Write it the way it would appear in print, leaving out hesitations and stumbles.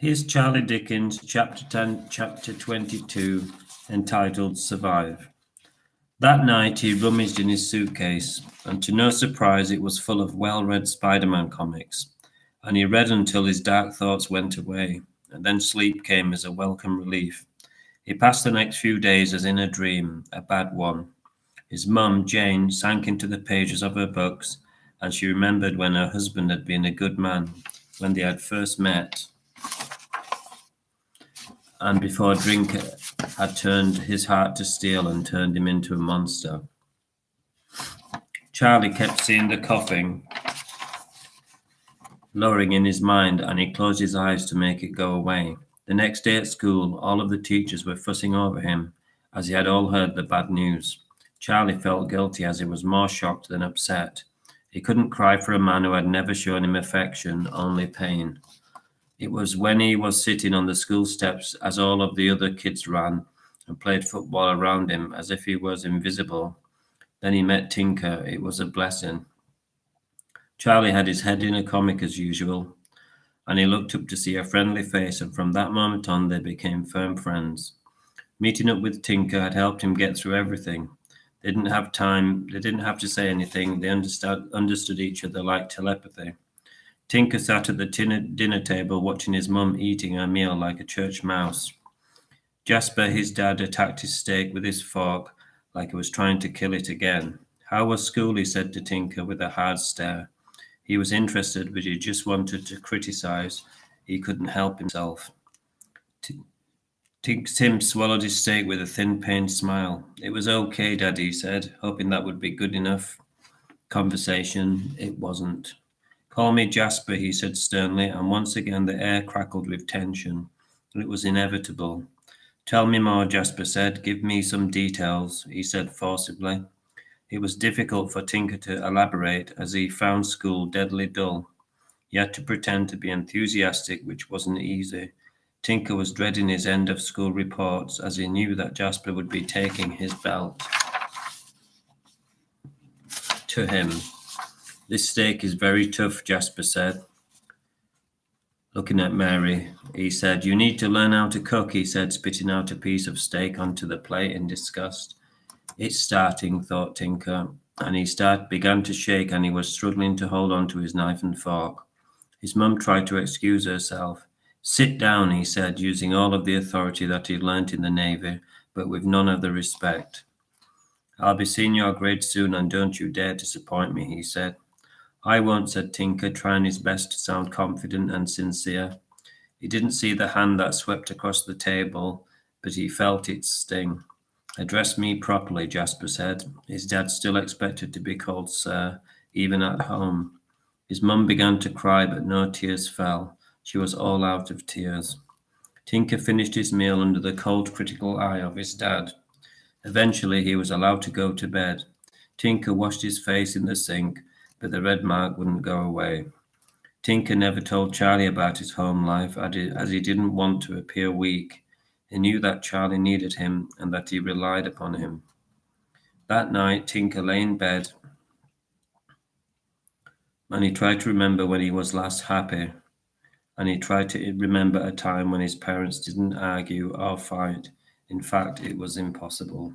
Here's Charlie Dickens, Chapter 10, Chapter 22, entitled Survive. That night he rummaged in his suitcase, and to no surprise it was full of well-read Spider-Man comics, and he read until his dark thoughts went away, and then sleep came as a welcome relief. He passed the next few days as in a dream, a bad one. His mum, Jane, sank into the pages of her books, and she remembered when her husband had been a good man, when they had first met, and before drink had turned his heart to steel and turned him into a monster. Charlie kept seeing the coughing lowering in his mind, and he closed his eyes to make it go away. The next day at school, all of the teachers were fussing over him, as he had all heard the bad news. Charlie felt guilty, as he was more shocked than upset. He couldn't cry for a man who had never shown him affection, only pain. It was when he was sitting on the school steps as all of the other kids ran and played football around him as if he was invisible. Then he met Tinker. It was a blessing. Charlie had his head in a comic as usual, and he looked up to see a friendly face, and from that moment on they became firm friends. Meeting up with Tinker had helped him get through everything. They didn't have time, they didn't have to say anything, they understood each other like telepathy. Tinker sat at the dinner table watching his mum eating her meal like a church mouse. Jasper, his dad, attacked his steak with his fork like he was trying to kill it again. How was school? He said to Tinker with a hard stare. He was interested, but he just wanted to criticize. He couldn't help himself. Tim swallowed his steak with a thin, pained smile. It was okay, Daddy, he said, hoping that would be good enough. Conversation, it wasn't. Call me Jasper, he said sternly, and once again the air crackled with tension. It was inevitable. Tell me more, Jasper said. Give me some details, he said forcibly. It was difficult for Tinker to elaborate, as he found school deadly dull. He had to pretend to be enthusiastic, which wasn't easy. Tinker was dreading his end-of-school reports, as he knew that Jasper would be taking his belt to him. This steak is very tough, Jasper said. Looking at Mary, he said, You need to learn how to cook, he said, spitting out a piece of steak onto the plate in disgust. It's starting, thought Tinker, and he began to shake, and he was struggling to hold on to his knife and fork. His mum tried to excuse herself. Sit down, he said, using all of the authority that he'd learnt in the Navy, but with none of the respect. I'll be seeing your grade soon, and don't you dare disappoint me, he said. I won't, said Tinker, trying his best to sound confident and sincere. He didn't see the hand that swept across the table, but he felt its sting. Address me properly, Jasper said. His dad still expected to be called Sir, even at home. His mum began to cry, but no tears fell. She was all out of tears. Tinker finished his meal under the cold, critical eye of his dad. Eventually, he was allowed to go to bed. Tinker washed his face in the sink, but the red mark wouldn't go away. Tinker never told Charlie about his home life, as he didn't want to appear weak. He knew that Charlie needed him and that he relied upon him. That night, Tinker lay in bed, and he tried to remember when he was last happy, and he tried to remember a time when his parents didn't argue or fight. In fact, it was impossible.